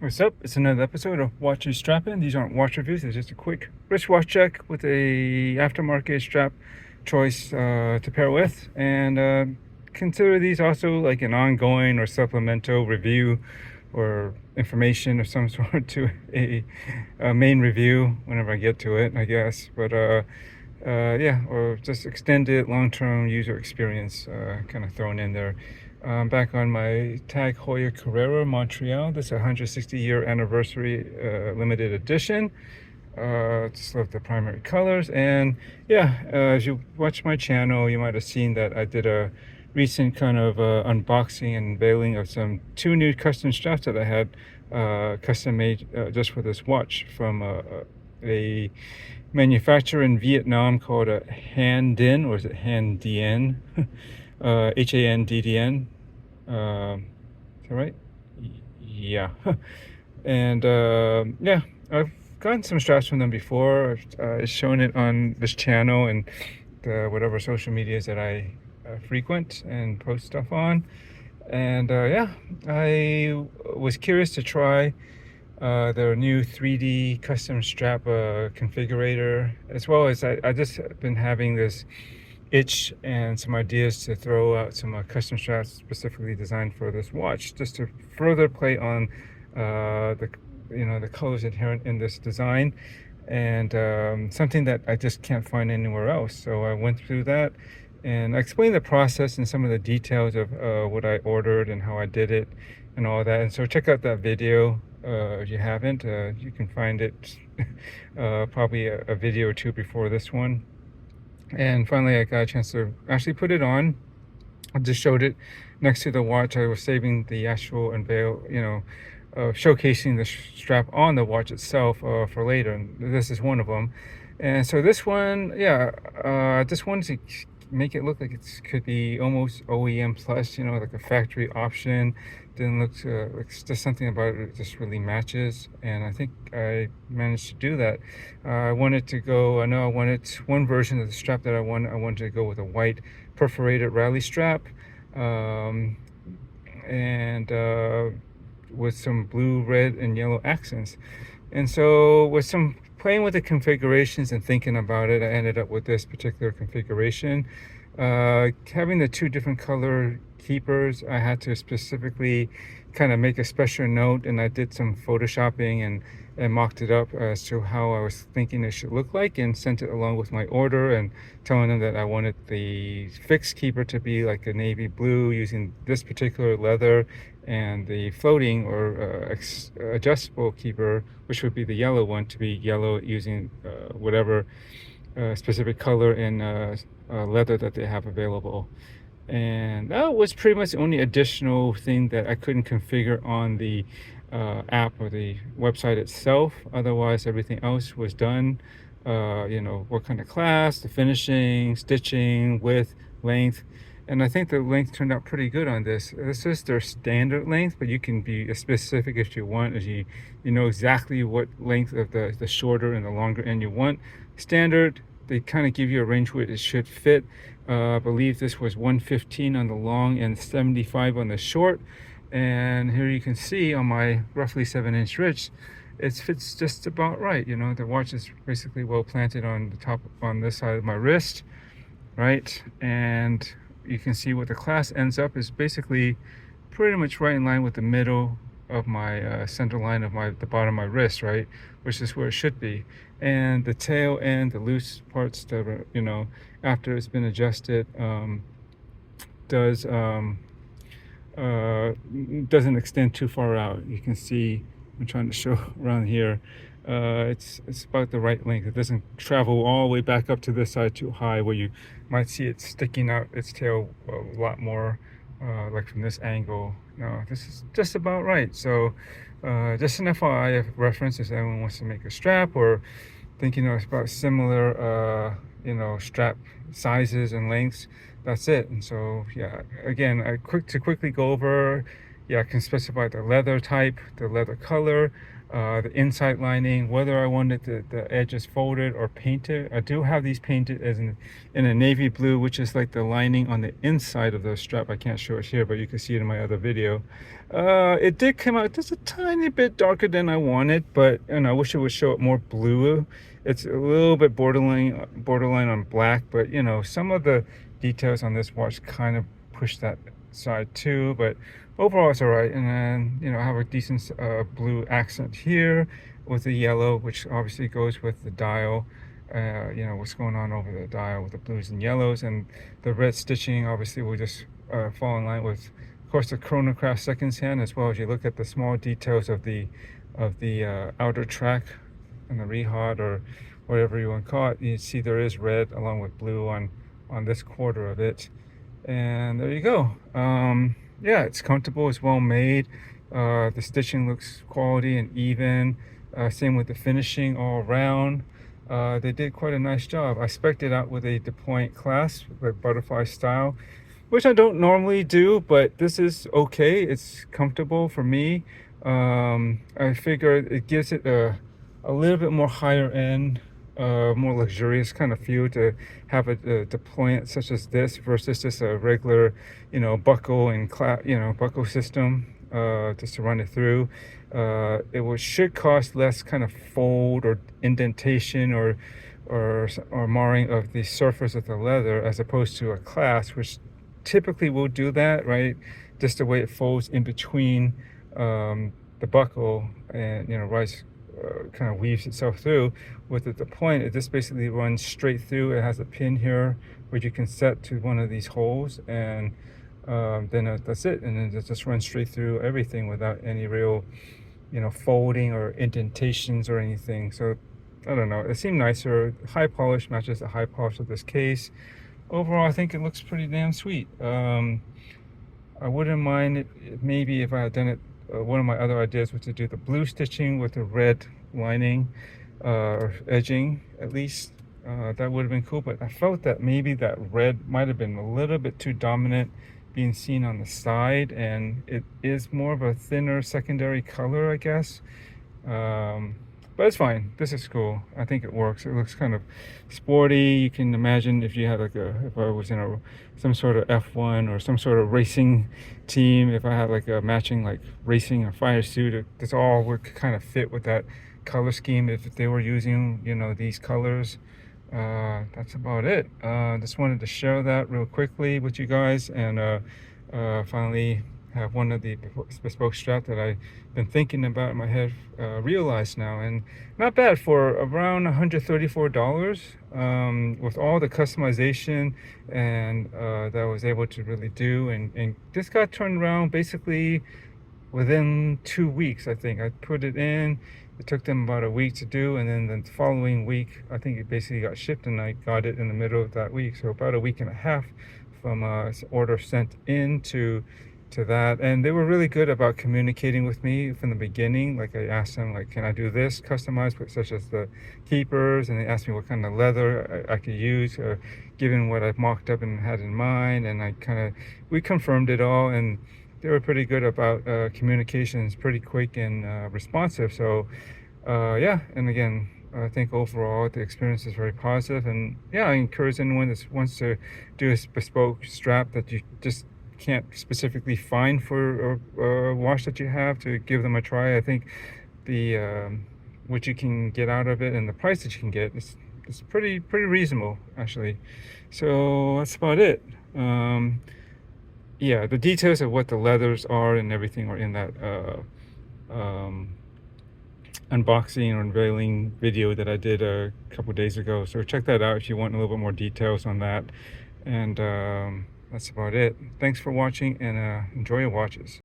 What's up? It's another episode of Watch and Strappin. These aren't watch reviews. It's just a quick wristwatch check with a aftermarket strap choice to pair with, and consider these also like an ongoing or supplemental review or information of some sort to a main review whenever I get to it, I guess. But yeah, or just extended long-term user experience kind of thrown in there. Back on my TAG Heuer Carrera Montreal. This is a 160-year anniversary limited edition. Just love the primary colors. And yeah, as you watch my channel, you might have seen that I did a recent kind of unboxing and unveiling of two new custom straps that I had custom made just for this watch from a manufacturer in Vietnam called Handdn, or is it Handdn? Handdn. Is that right? Yeah. And yeah, I've gotten some straps from them before. I've shown it on this channel and the whatever social medias that I frequent and post stuff on. And yeah, I was curious to try their new 3D custom strap configurator, as well as I just been having this itch and some ideas to throw out some custom straps specifically designed for this watch, just to further play on the colors inherent in this design, and something that I just can't find anywhere else. So I went through that and I explained the process and some of the details of what I ordered and how I did it and all that. And so check out that video if you haven't. You can find it probably a video or two before this one. And finally, I got a chance to actually put it on. I just showed it next to the watch. I was saving the actual unveil, showcasing the strap on the watch itself for later. And this is one of them. And so this one, yeah, I just wanted to make it look like it could be almost OEM plus, like a factory option. Didn't look like just something about it just really matches, and I think I managed to do that. I wanted one version of the strap that I wanted to go with a white perforated rally strap, and with some blue, red, and yellow accents. And so with some playing with the configurations and thinking about it, I ended up with this particular configuration. Having the two different color keepers, I had to specifically kind of make a special note, and I did some photoshopping and mocked it up as to how I was thinking it should look like, and sent it along with my order, and telling them that I wanted the fixed keeper to be like a navy blue using this particular leather, and the floating or adjustable keeper, which would be the yellow one, to be yellow using whatever specific color and leather that they have available. And that was pretty much the only additional thing that I couldn't configure on the app or the website itself. Otherwise, everything else was done. What kind of class, the finishing, stitching, width, length. And I think the length turned out pretty good on this. This is their standard length, but you can be as specific if you want, as you know exactly what length of the shorter and the longer end you want. Standard, they kind of give you a range where it should fit. I believe this was 115 on the long and 75 on the short. And here you can see on my roughly 7-inch wrist, it fits just about right. The watch is basically well planted on the top, on this side of my wrist, right? And you can see what the clasp ends up is basically pretty much right in line with the middle of my center line of the bottom of my wrist, right, which is where it should be. And the tail end, the loose parts that after it's been adjusted, doesn't extend too far out. You can see, I'm trying to show around here, it's about the right length. It doesn't travel all the way back up to this side too high, where you might see it sticking out its tail a lot more, like from this angle. No, this is just about right. So just an FYI reference if anyone wants to make a strap, or thinking about similar strap sizes and lengths. That's it. And so yeah, again, quickly go over yeah, I can specify the leather type, the leather color, the inside lining, whether I wanted the edges folded or painted. I do have these painted as in a navy blue, which is like the lining on the inside of the strap. I can't show it here, but you can see it in my other video. It did come out just a tiny bit darker than I wanted, but I wish it would show it more blue. It's a little bit borderline on black, but some of the details on this watch kind of push that side too, but overall it's all right. And then I have a decent blue accent here with the yellow, which obviously goes with the dial. What's going on over the dial with the blues and yellows, and the red stitching obviously will just fall in line with, of course, the chronograph seconds hand, as well as you look at the small details of the outer track and the rehod, or whatever you want to call it. You see there is red along with blue on this quarter of it. And there you go. Yeah, it's comfortable, it's well made. The stitching looks quality and even. Same with the finishing all around. They did quite a nice job. I spec'd it out with a DePoint clasp, like butterfly style, which I don't normally do, but this is okay. It's comfortable for me. I figure it gives it a little bit more higher end, more luxurious kind of feel to have a DePoint such as this versus just a regular, buckle and buckle system, just to run it through. It should cost less kind of fold or indentation or marring of the surface of the leather, as opposed to a clasp, which typically will do that, right? Just the way it folds in between the buckle, and kind of weaves itself through. With the point, it just basically runs straight through. It has a pin here which you can set to one of these holes, and then that's it, and then it just runs straight through everything without any real folding or indentations or anything. So I don't know, it seemed nicer. High polish matches the high polish of this case. Overall, I think it looks pretty damn sweet. I wouldn't mind it maybe if I had done it. One of my other ideas was to do the blue stitching with the red lining, or edging at least. That would have been cool, but I felt that maybe that red might have been a little bit too dominant being seen on the side, and it is more of a thinner secondary color, I guess. But it's fine. This is cool. I think it works. It looks kind of sporty. You can imagine if you had if I was in some sort of F1 or some sort of racing team, if I had like a matching like racing or fire suit, this all would kind of fit with that color scheme if they were using these colors. That's about it. Just wanted to share that real quickly with you guys, and finally have one of the bespoke strap that I've been thinking about in my head realized now, and not bad for around $134, with all the customization and that I was able to really do, and this got turned around basically within 2 weeks. I think I put it in. It took them about a week to do, and then the following week I think it basically got shipped, and I got it in the middle of that week. So about a week and a half from order sent in to that. And they were really good about communicating with me from the beginning. Like, I asked them, like, can I do this customized, such as the keepers, and they asked me what kind of leather I could use, given what I've mocked up and had in mind, and we confirmed it all, and they were pretty good about communications, pretty quick and responsive. So yeah, and again, I think overall the experience is very positive, and yeah, I encourage anyone that wants to do a bespoke strap that you just can't specifically find for a watch that you have, to give them a try. I think the what you can get out of it and the price that you can get is pretty reasonable, actually. So that's about it. Yeah, the details of what the leathers are and everything are in that unboxing or unveiling video that I did a couple days ago. So check that out if you want a little bit more details on that. And that's about it. Thanks for watching, and enjoy your watches.